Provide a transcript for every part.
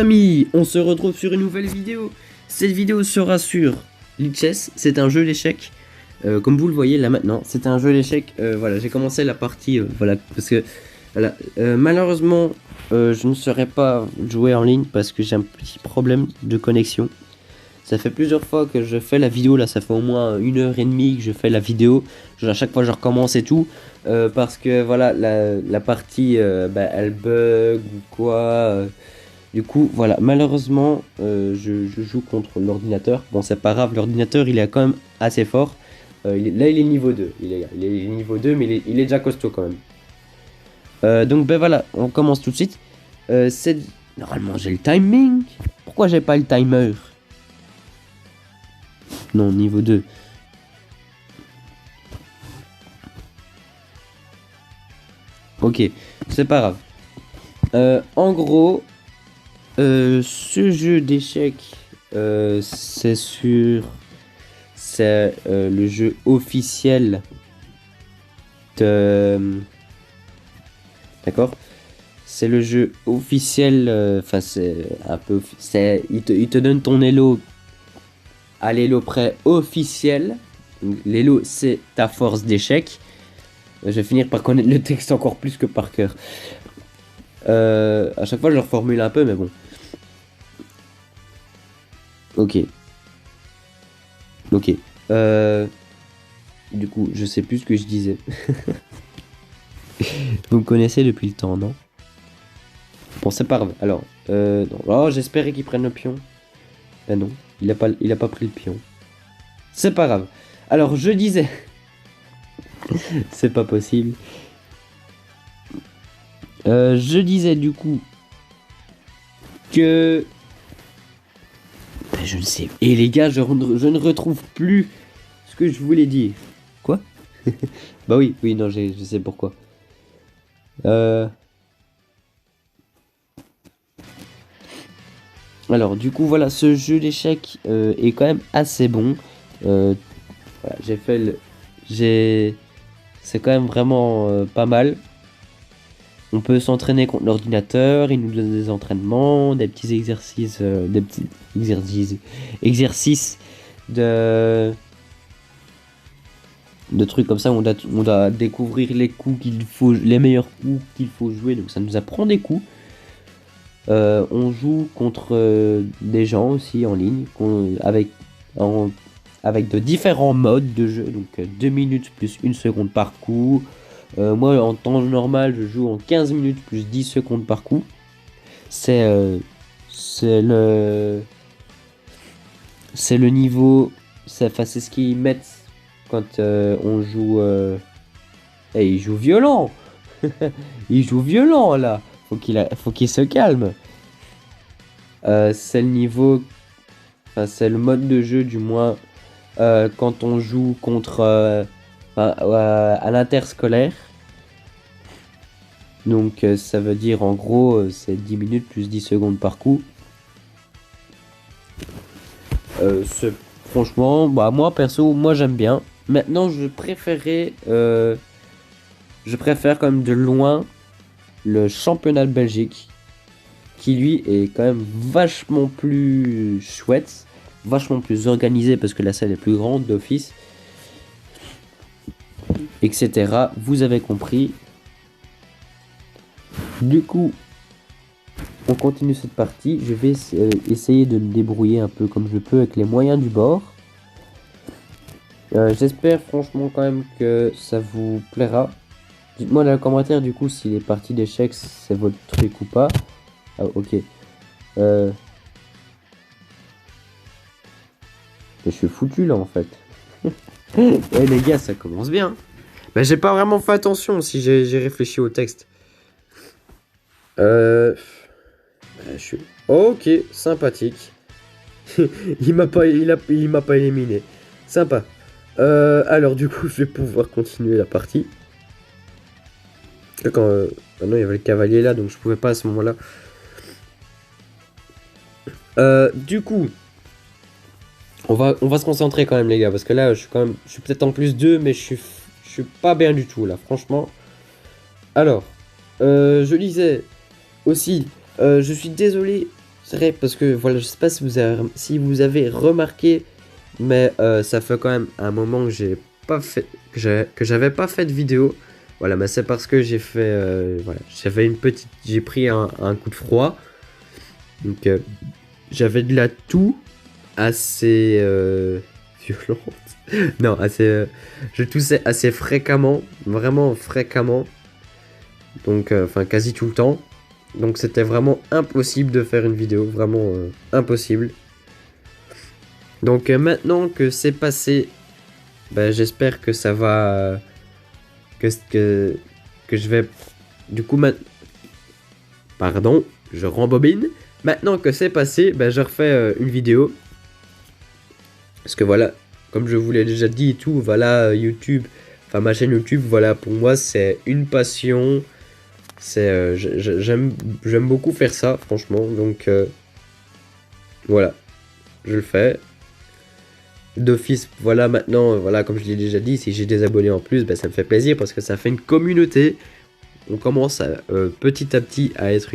amis, on se retrouve sur une nouvelle vidéo. Cette vidéo sera sur Lichess, c'est un jeu d'échecs. Comme vous le voyez là maintenant, c'est un jeu d'échecs. Voilà, j'ai commencé la partie, voilà, parce que voilà, malheureusement, je ne saurais pas jouer en ligne parce que j'ai un petit problème de connexion. Ça fait plusieurs fois que je fais la vidéo, là ça fait au moins 1h30 que je fais la vidéo. À chaque fois je recommence et tout. Parce que voilà, la partie elle bug ou quoi. Du coup voilà, malheureusement je joue contre l'ordinateur. Bon c'est pas grave, l'ordinateur il est quand même assez fort. Là il est niveau 2, il est niveau 2 mais il est déjà costaud quand même. Donc ben voilà, on commence tout de suite. Normalement j'ai le timing. Pourquoi j'ai pas le timer? Non, niveau 2. Ok, c'est pas grave. En gros, ce jeu d'échecs, c'est le jeu officiel de... D'accord? C'est le jeu officiel, enfin c'est un peu... Il te donne ton elo à l'élo près officiel. L'élo c'est ta force d'échec. Je vais finir par connaître le texte encore plus que par cœur. À chaque fois je le reformule un peu mais bon. Ok. Ok. Du coup je sais plus ce que je disais. Vous me connaissez depuis le temps, non? Bon c'est pas grave. Alors non. Oh, j'espérais qu'il prenne le pion. Ben non. Il a pas pris le pion. C'est pas grave. Alors je disais... C'est pas possible. Je disais du coup que... Ben, je ne sais. Et les gars, je ne retrouve plus ce que je voulais dire. Quoi? Bah oui, non, je sais pourquoi. Alors du coup voilà, ce jeu d'échecs est quand même assez bon. Voilà, j'ai fait le... C'est quand même vraiment pas mal. On peut s'entraîner contre l'ordinateur, il nous donne des entraînements, des petits exercices, exercices de trucs comme ça. On doit découvrir les coups qu'il faut, les meilleurs coups qu'il faut jouer. Donc ça nous apprend des coups. On joue contre des gens aussi en ligne, avec de différents modes de jeu. Donc 2 minutes plus 1 seconde par coup. Moi en temps normal je joue en 15 minutes plus 10 secondes par coup. C'est le niveau, c'est ce qu'ils mettent quand on joue. Et il joue violent. Il joue violent là. Faut qu'il se calme. C'est le niveau, enfin, c'est le mode de jeu du moins quand on joue contre à l'interscolaire. Donc ça veut dire en gros c'est 10 minutes plus 10 secondes par coup. Franchement, bah moi perso, moi j'aime bien. Maintenant je préfère quand même de loin le championnat de Belgique, qui lui est quand même vachement plus chouette, vachement plus organisé parce que la salle est plus grande d'office, etc. Vous avez compris. Du coup, on continue cette partie. Je vais essayer de me débrouiller un peu comme je peux avec les moyens du bord. J'espère franchement quand même que ça vous plaira. Dites-moi dans les commentaires du coup si les parties d'échecs c'est votre truc ou pas. Ah, ok. Je suis foutu là en fait. Eh les gars, ça commence bien. Bah, j'ai pas vraiment fait attention si j'ai réfléchi au texte. Je suis... Ok, sympathique. il m'a pas éliminé. Sympa. Alors du coup, je vais pouvoir continuer la partie. Quand non, il y avait le cavalier là, donc je pouvais pas à ce moment-là. Du coup, on va se concentrer quand même les gars, parce que là, je suis peut-être en plus 2, mais je suis pas bien du tout là, franchement. Alors, je disais aussi, je suis désolé C'est vrai, parce que voilà, je sais pas si vous avez remarqué, mais ça fait quand même un moment que j'ai pas fait, que j'avais pas fait de vidéo. Voilà, mais c'est parce que j'ai fait, voilà, j'ai pris un coup de froid. Donc j'avais de la toux assez violente. Non, assez, je toussais assez fréquemment, vraiment fréquemment. Donc, enfin, quasi tout le temps. Donc c'était vraiment impossible de faire une vidéo, vraiment impossible. Donc maintenant que c'est passé, ben, j'espère que ça va, que, que, que je vais, du coup, pardon, je rembobine. Maintenant que c'est passé, ben, je refais une vidéo. Parce que voilà, comme je vous l'ai déjà dit et tout, voilà, YouTube, enfin ma chaîne YouTube, voilà, pour moi c'est une passion. C'est, j'aime beaucoup faire ça, franchement. Donc voilà, je le fais. D'office, voilà, maintenant, voilà, comme je l'ai déjà dit, si j'ai des abonnés en plus, ben, ça me fait plaisir parce que ça fait une communauté. On commence petit à petit à être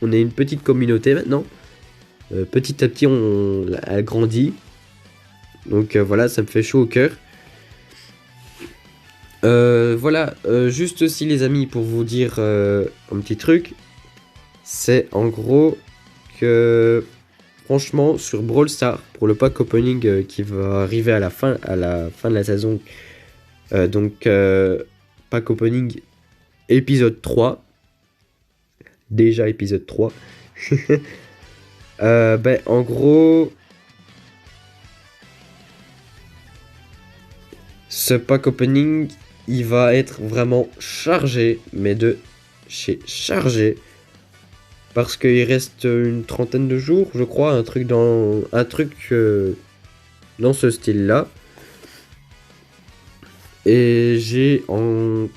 on est une petite communauté maintenant. Petit à petit, elle grandit. Donc voilà, ça me fait chaud au cœur. Voilà, juste aussi les amis, pour vous dire un petit truc. C'est en gros que franchement sur Brawl Stars, pour le pack opening qui va arriver à la fin de la saison, donc pack opening épisode 3, déjà épisode 3. Ben en gros, ce pack opening, il va être vraiment chargé, mais de chez chargé. Parce qu'il reste une trentaine de jours, je crois, un truc dans ce style-là. Et j'ai en...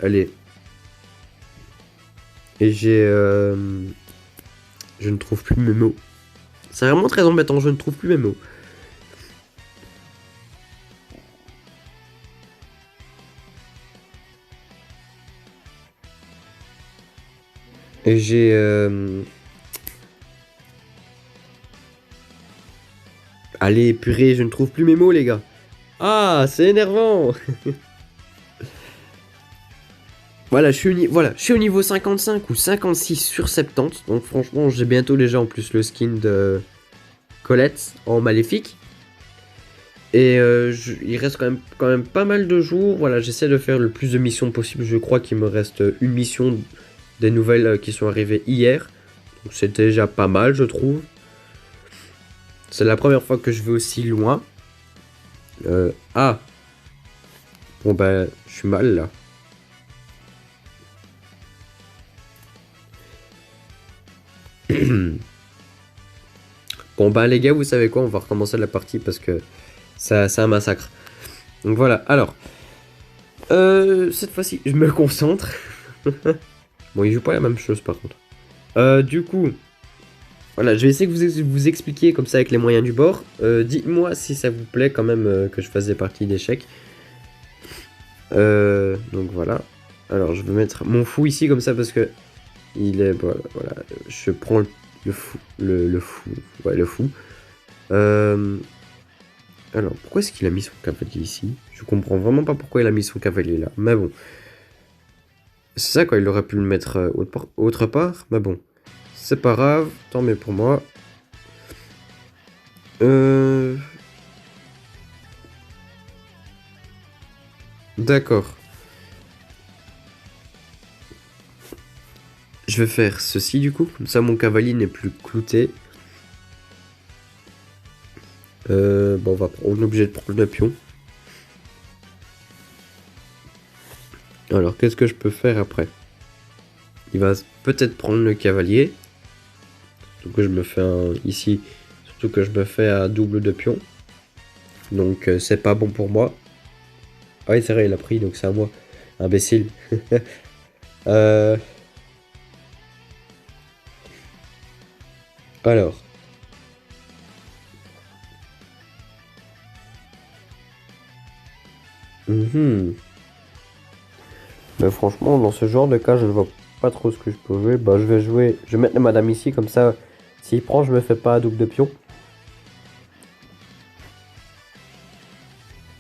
Allez. Et j'ai... Je ne trouve plus mes mots. C'est vraiment très embêtant, je ne trouve plus mes mots. Et j'ai... Allez, purée, je ne trouve plus mes mots, les gars. Ah, c'est énervant. Voilà, je suis au niveau 55 ou 56 sur 70. Donc franchement, j'ai bientôt déjà en plus le skin de Colette en maléfique. Et il reste quand même pas mal de jours. Voilà, j'essaie de faire le plus de missions possible. Je crois qu'il me reste une mission des nouvelles qui sont arrivées hier. Donc c'est déjà pas mal, je trouve. C'est la première fois que je vais aussi loin. Ah. Bon bah, je suis mal là. Bon bah les gars, vous savez quoi, on va recommencer la partie parce que c'est un massacre. Donc voilà, alors. Cette fois-ci, je me concentre. Bon, il joue pas la même chose par contre. Du coup, voilà, je vais essayer de vous expliquer comme ça avec les moyens du bord. Dites-moi si ça vous plaît quand même que je fasse des parties d'échecs. Donc voilà. Alors je vais mettre mon fou ici comme ça parce que il est... Voilà, je prends le fou. Le fou. Ouais, le fou. Alors, pourquoi est-ce qu'il a mis son cavalier ici? Je comprends vraiment pas pourquoi il a mis son cavalier là. Mais bon. C'est ça quoi, il aurait pu le mettre autre part. Mais bon. C'est pas grave, tant mieux pour moi. D'accord. Je vais faire ceci du coup, comme ça mon cavalier n'est plus clouté. Bon, on est obligé de prendre le pion. Alors, qu'est-ce que je peux faire après? Il va peut-être prendre le cavalier. Surtout que je me fais ici. Surtout que je me fais à double de pion. Donc, c'est pas bon pour moi. Ah oui, c'est vrai, il a pris, donc c'est à moi. Imbécile. Alors. Mais franchement, dans ce genre de cas, je ne vois pas trop ce que je peux jouer. Bah, je vais mettre la madame ici, comme ça, S'il prend, je me fais pas double de pion.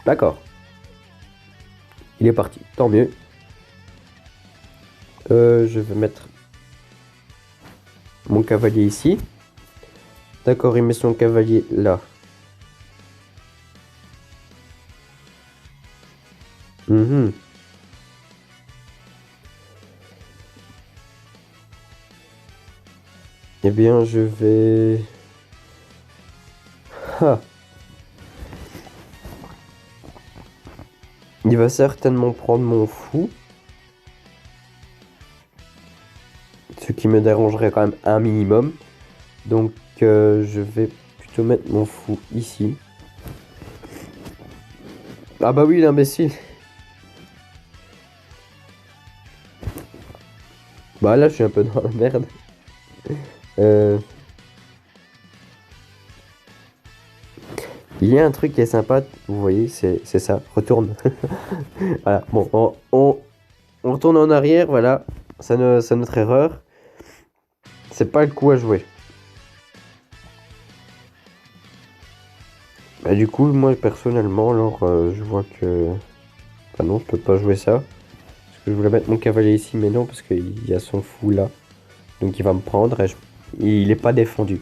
D'accord. Il est parti, tant mieux. Je vais mettre mon cavalier ici. D'accord, il met son cavalier là. Mhm. Eh bien, je vais... Ah. Il va certainement prendre mon fou. Ce qui me dérangerait quand même un minimum. Donc, je vais plutôt mettre mon fou ici. Ah bah oui, l'imbécile. Bah là, je suis un peu dans la merde. Il y a un truc qui est sympa, vous voyez, c'est ça, retourne. Voilà, bon, on retourne en arrière, voilà, c'est notre erreur. C'est pas le coup à jouer. Bah, du coup, moi personnellement, alors je vois que... Enfin non, je peux pas jouer ça. Parce que je voulais mettre mon cavalier ici, mais non, parce qu'il y a son fou là. Donc il va me prendre et il est pas défendu.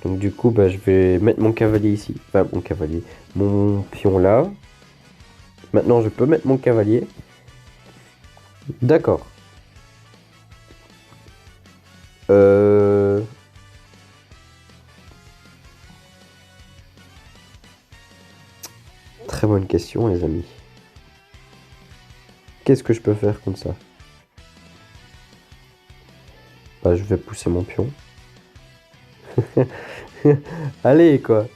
Donc du coup, bah, je vais mettre mon cavalier ici. Enfin, mon cavalier. Mon pion là. Maintenant, je peux mettre mon cavalier. D'accord. Très bonne question, les amis. Qu'est-ce que je peux faire comme ça? Bah, je vais pousser mon pion. Allez, quoi.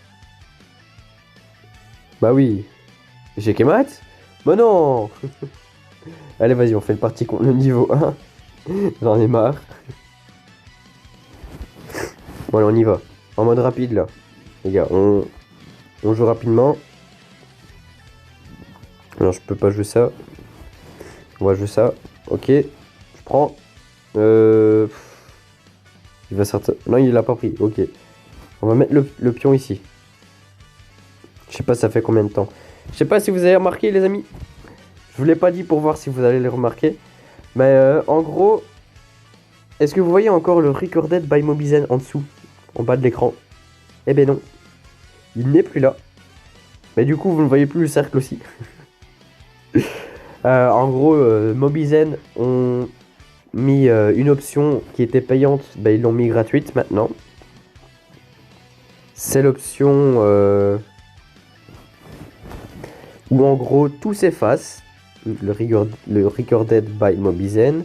Bah oui. J'ai Kemat? Bah non. Allez, vas-y, on fait le parti contre le niveau 1. J'en ai marre. Bon, allez, on y va. En mode rapide, là. Les gars, on joue rapidement. Alors, je peux pas jouer ça. On va jouer ça. Ok. Je prends. Il va sortir. Non, il l'a pas pris. Ok. On va mettre le pion ici. Je sais pas, ça fait combien de temps. Je sais pas si vous avez remarqué, les amis. Je vous l'ai pas dit pour voir si vous allez les remarquer. Mais en gros, est-ce que vous voyez encore le Recorded by Mobizen en dessous, en bas de l'écran? Eh ben non. Il n'est plus là. Mais du coup, vous ne voyez plus le cercle aussi. En gros, Mobizen ont mis une option qui était payante. Ben, ils l'ont mis gratuite maintenant. C'est l'option où en gros tout s'efface. Le Recorded by Mobizen.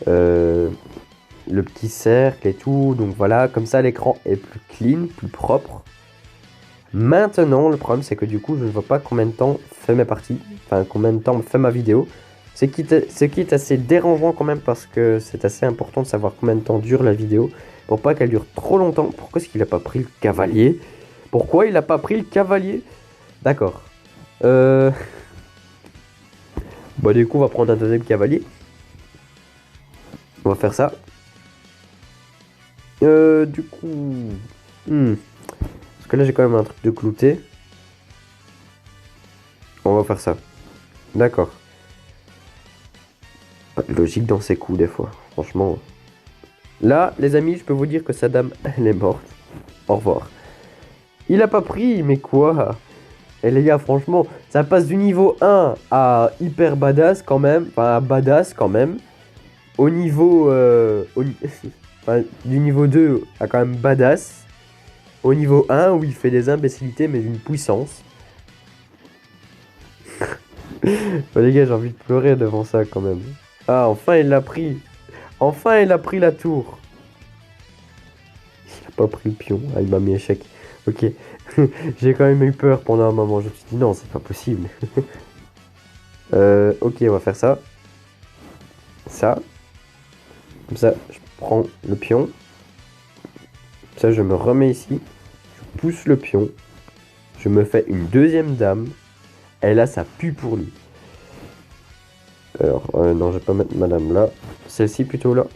Le petit cercle et tout. Donc voilà, comme ça l'écran est plus clean, plus propre. Maintenant, le problème c'est que du coup, je ne vois pas combien de temps fait mes parties. Enfin, combien de temps fait ma vidéo. Ce qui est assez dérangeant quand même parce que c'est assez important de savoir combien de temps dure la vidéo. Pour pas qu'elle dure trop longtemps. Pourquoi est-ce qu'il a pas pris le cavalier? Pourquoi il a pas pris le cavalier? D'accord. Bon, du coup, on va prendre un deuxième cavalier. On va faire ça. Du coup... Parce que là, j'ai quand même un truc de clouté. On va faire ça. D'accord. Pas de logique dans ces coups, des fois. Franchement. Là, les amis, je peux vous dire que sa dame, elle est morte. Au revoir. Il a pas pris, mais quoi? Et les gars, franchement, ça passe du niveau 1 à hyper badass quand même. Enfin, à badass quand même. Au niveau... enfin, du niveau 2 à quand même badass. Au niveau 1 où il fait des imbécilités mais d'une puissance. Bah, les gars, j'ai envie de pleurer devant ça quand même. Ah, enfin il l'a pris. Enfin il a pris la tour. Il a pas pris le pion. Ah, il m'a mis échec. Ok. J'ai quand même eu peur pendant un moment. Je me suis dit non, c'est pas possible. Ok, on va faire ça. Ça. Comme ça, je prends le pion. Ça, je me remets ici. Je pousse le pion. Je me fais une deuxième dame. Et là, ça pue pour lui. Alors, non, je vais pas mettre madame là. Celle-ci plutôt là.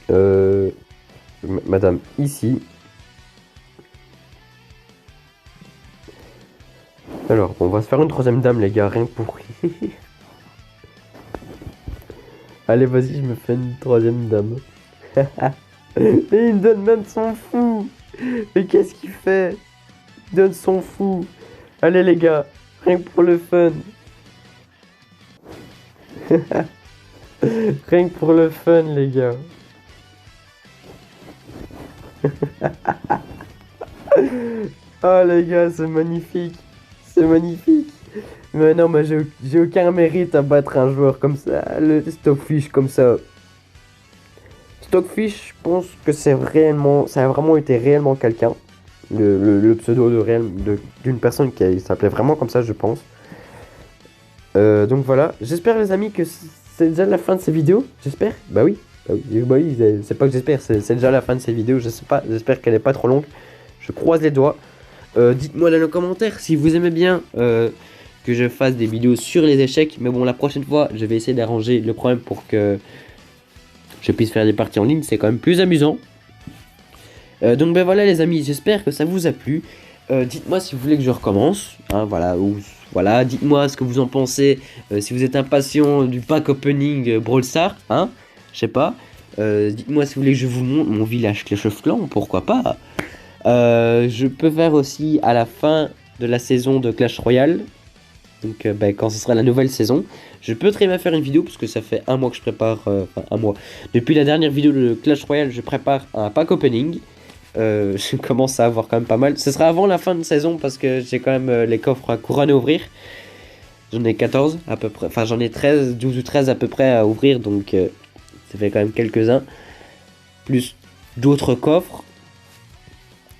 Madame, ici. Alors, on va se faire une troisième dame, les gars, rien que pour... Allez, vas-y, je me fais une troisième dame. Et il me donne même son fou. Mais qu'est-ce qu'il fait? Il donne son fou. Allez, les gars, rien que pour le fun. Rien que pour le fun, les gars. Oh, les gars, c'est magnifique. C'est magnifique. Mais non, mais j'ai aucun mérite à battre un joueur comme ça. Le Stockfish comme ça. Stockfish, je pense que ça a vraiment été réellement quelqu'un. Le pseudo d'une personne qui s'appelait vraiment comme ça, je pense. Donc voilà. J'espère, les amis, que c'est déjà la fin de ces vidéos. J'espère. Bah oui. Bah oui, c'est pas que j'espère. C'est déjà la fin de ces vidéos. Je sais pas. J'espère qu'elle est pas trop longue. Je croise les doigts. Dites-moi dans les commentaires si vous aimez bien que je fasse des vidéos sur les échecs. Mais bon, la prochaine fois, je vais essayer d'arranger le problème pour que je puisse faire des parties en ligne. C'est quand même plus amusant. Donc ben voilà, les amis, j'espère que ça vous a plu. Dites-moi si vous voulez que je recommence. Hein, voilà, dites-moi ce que vous en pensez. Si vous êtes impatient du pack opening Brawl Stars. Hein, je sais pas. Dites-moi si vous voulez que je vous montre mon village Clash of Clans. Pourquoi pas. Je peux faire aussi à la fin de la saison de Clash Royale. Donc quand ce sera la nouvelle saison, je peux très bien faire une vidéo parce que ça fait un mois que je prépare, enfin un mois. Depuis la dernière vidéo de Clash Royale, je prépare un pack opening. Je commence à avoir quand même pas mal. Ce sera avant la fin de saison parce que j'ai quand même les coffres à couronne à ouvrir. J'en ai 14 à peu près, enfin j'en ai 13, 12 ou 13 à peu près à ouvrir, donc ça fait quand même quelques-uns. Plus d'autres coffres.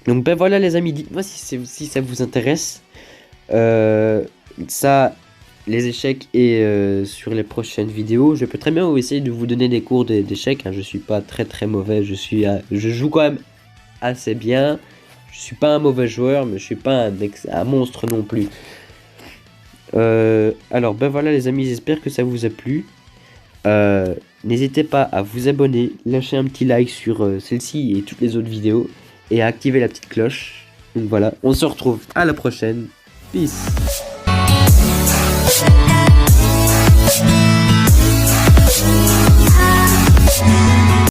Donc ben voilà, les amis, dites-moi si ça vous intéresse. Ça, les échecs et sur les prochaines vidéos, je peux très bien essayer de vous donner des cours d'échecs. Hein. Je suis pas très mauvais, je joue quand même assez bien. Je suis pas un mauvais joueur, mais je suis pas un monstre non plus. Alors ben voilà, les amis, j'espère que ça vous a plu. N'hésitez pas à vous abonner, lâcher un petit like sur celle-ci et toutes les autres vidéos et à activer la petite cloche. Donc voilà, on se retrouve à la prochaine. Peace.